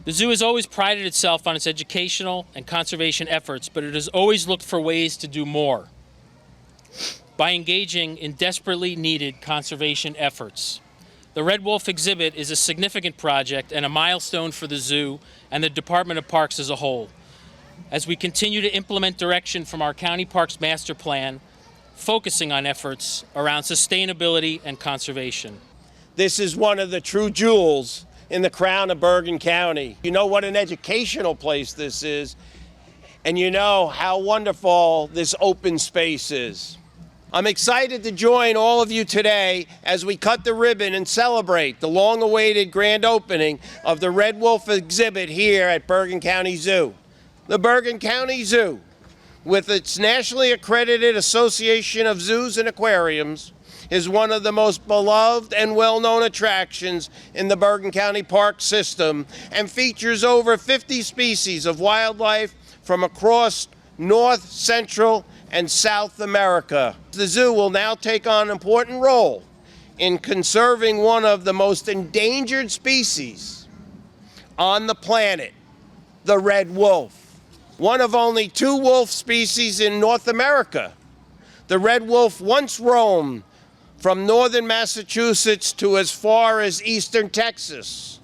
The zoo has always prided itself on its educational and conservation efforts, but it has always looked for ways to do more by engaging in desperately needed conservation efforts. The Red Wolf exhibit is a significant project and a milestone for the zoo and the Department of Parks as a whole, as we continue to implement direction from our County Parks Master Plan, focusing on efforts around sustainability and conservation. This is one of the true jewels in the crown of Bergen County. You know what an educational place this is, and you know how wonderful this open space is. I'm excited to join all of you today as we cut the ribbon and celebrate the long-awaited grand opening of the Red Wolf exhibit here at Bergen County Zoo. The Bergen County Zoo, with its nationally accredited Association of Zoos and Aquariums, is one of the most beloved and well-known attractions in the Bergen County Park system and features over 50 species of wildlife from across North, Central, and South America. The zoo will now take on an important role in conserving one of the most endangered species on the planet, the red wolf. One of only 2 wolf species in North America. The red wolf once roamed from northern Massachusetts to as far as eastern Texas.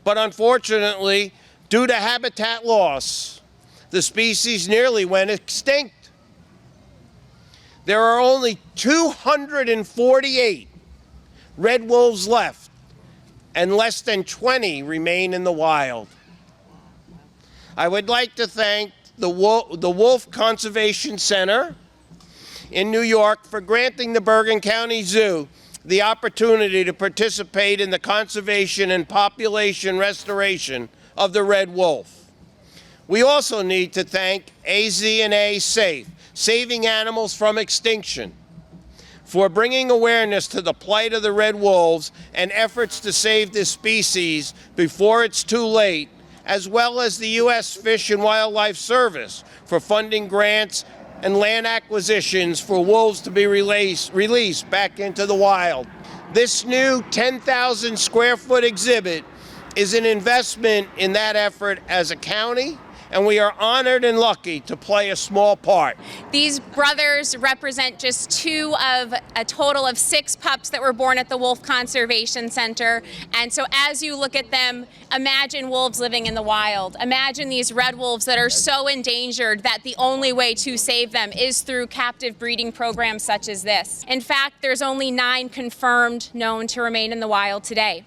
But unfortunately, due to habitat loss, the species nearly went extinct. There are only 248 red wolves left, and less than 20 remain in the wild. I would like to thank the Wolf Conservation Center in New York for granting the Bergen County Zoo the opportunity to participate in the conservation and population restoration of the red wolf. We also need to thank AZ&A Safe, Saving Animals from Extinction, for bringing awareness to the plight of the red wolves and efforts to save this species before it's too late, as well as the U.S. Fish and Wildlife Service for funding grants and land acquisitions for wolves to be released back into the wild. This new 10,000 square foot exhibit is an investment in that effort as a county, and we are honored and lucky to play a small part. These brothers represent just 2 of a total of 6 pups that were born at the Wolf Conservation Center. And so as you look at them, imagine wolves living in the wild. Imagine these red wolves that are so endangered that the only way to save them is through captive breeding programs such as this. In fact, there's only 9 confirmed known to remain in the wild today.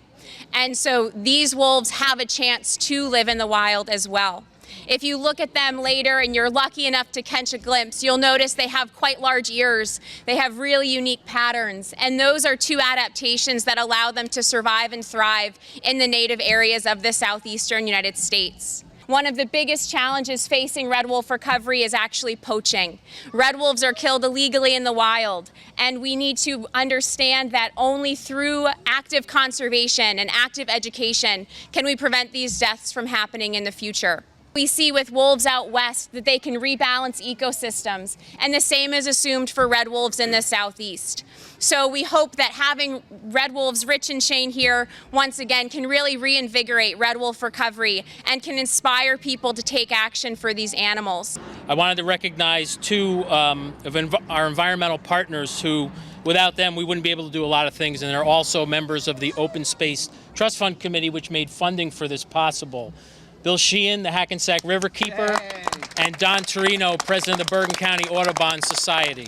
And so these wolves have a chance to live in the wild as well. If you look at them later and you're lucky enough to catch a glimpse, you'll notice they have quite large ears. They have really unique patterns, and those are 2 adaptations that allow them to survive and thrive in the native areas of the southeastern United States. One of the biggest challenges facing red wolf recovery is actually poaching. Red wolves are killed illegally in the wild, and we need to understand that only through active conservation and active education can we prevent these deaths from happening in the future. We see with wolves out west that they can rebalance ecosystems, and the same is assumed for red wolves in the southeast. So we hope that having red wolves Rich and Shane here once again can really reinvigorate red wolf recovery and can inspire people to take action for these animals. I wanted to recognize 2 of our environmental partners who, without them, we wouldn't be able to do a lot of things, and they're also members of the Open Space Trust Fund Committee, which made funding for this possible. Bill Sheehan, the Hackensack Riverkeeper, and Don Torino, President of the Bergen County Audubon Society.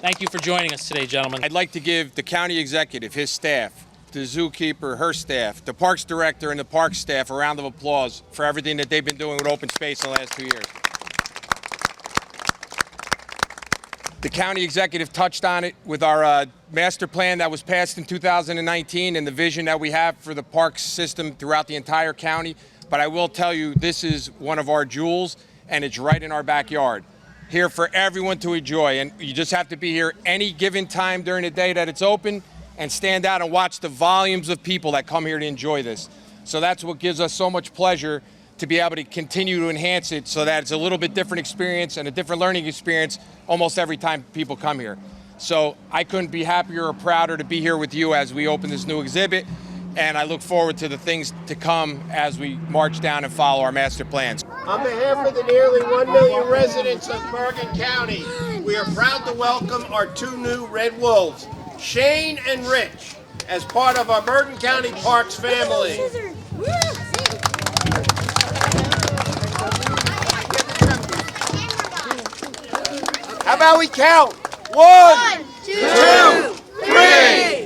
Thank you for joining us today, gentlemen. I'd like to give the county executive, his staff, the zookeeper, her staff, the parks director, and the parks staff a round of applause for everything that they've been doing with open space in the last 2 years. The county executive touched on it with our master plan that was passed in 2019 and the vision that we have for the parks system throughout the entire county. But I will tell you, this is one of our jewels, and it's right in our backyard. Here for everyone to enjoy, and you just have to be here any given time during the day that it's open and stand out and watch the volumes of people that come here to enjoy this. So that's what gives us so much pleasure to be able to continue to enhance it so that it's a little bit different experience and a different learning experience almost every time people come here. So I couldn't be happier or prouder to be here with you as we open this new exhibit. and I look forward to the things to come as we march down and follow our master plans. On behalf of the nearly 1 million residents of Bergen County, we are proud to welcome our 2 new Red Wolves, Shane and Rich, as part of our Bergen County Parks family. How about we count? 1, 2, 3.